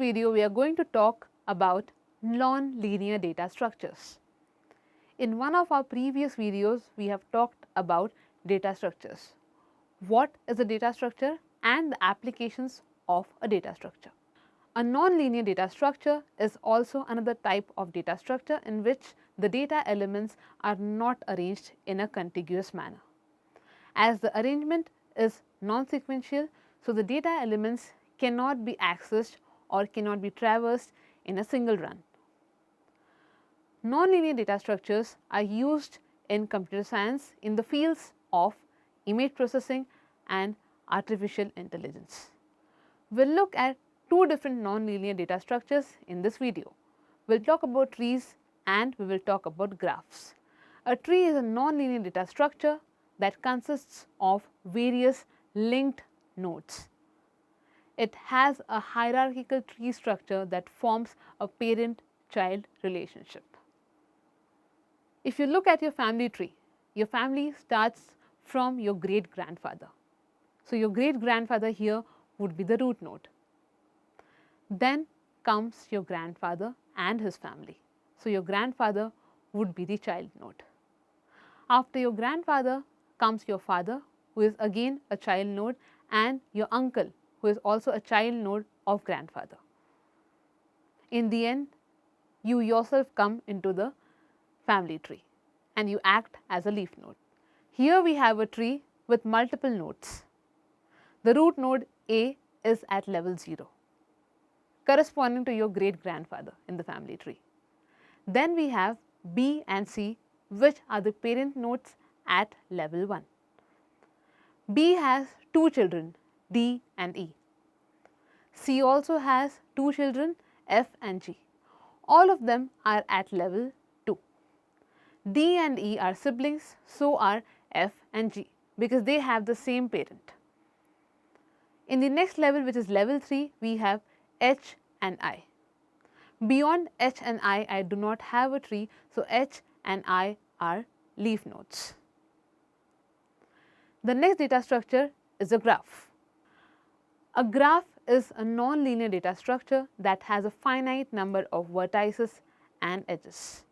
video, we are going to talk about non-linear data structures. In one of our previous videos, we have talked about data structures. What is a data structure and the applications of a data structure. A non-linear data structure is also another type of data structure in which the data elements are not arranged in a contiguous manner. As the arrangement is non-sequential, so the data elements cannot be accessed or cannot be traversed in a single run. Non-linear data structures are used in computer science in the fields of image processing and artificial intelligence. We will look at two different non-linear data structures in this video. We will talk about trees and we will talk about graphs. A tree is a non-linear data structure that consists of various linked nodes. It has a hierarchical tree structure that forms a parent-child relationship. If you look at your family tree, your family starts from your great-grandfather. So, your great-grandfather here would be the root node. Then comes your grandfather and his family. So, your grandfather would be the child node. After your grandfather comes your father, who is again a child node, and your uncle, who is also a child node of grandfather. In the end, you yourself come into the family tree and you act as a leaf node. Here we have a tree with multiple nodes. The root node A is at level 0, corresponding to your great-grandfather in the family tree. Then we have B and C, which are the parent nodes at level 1. B has two children, D and E. C also has two children, F and G. All of them are at level 2. D and E are siblings, so are F and G, because they have the same parent. In the next level, which is level 3, we have H and I. Beyond H and I do not have a tree, so H and I are leaf nodes. The next data structure is a graph. A graph is a non-linear data structure that has a finite number of vertices and edges.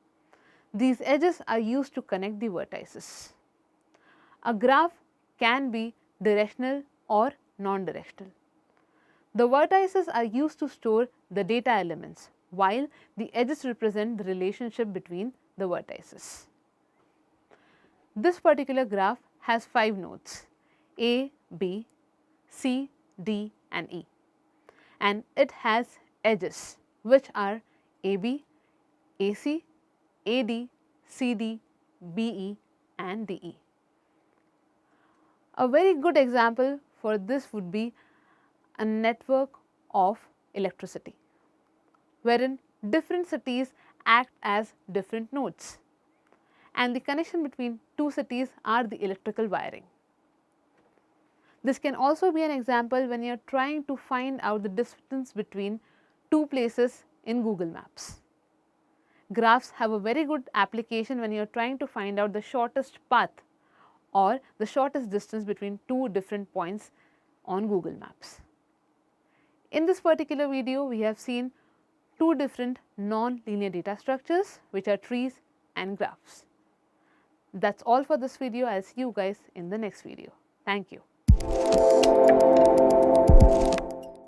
These edges are used to connect the vertices. A graph can be directional or non-directional. The vertices are used to store the data elements, while the edges represent the relationship between the vertices. This particular graph has 5 nodes, A, B, C, D and E, and it has edges which are AB, AC, AD, CD, BE and DE. A very good example for this would be a network of electricity, wherein different cities act as different nodes, and the connection between two cities are the electrical wiring. This can also be an example when you are trying to find out the distance between two places in Google Maps. Graphs have a very good application when you are trying to find out the shortest path or the shortest distance between two different points on Google Maps. In this particular video, we have seen two different non-linear data structures, which are trees and graphs. That's all for this video. I'll see you guys in the next video. Thank you.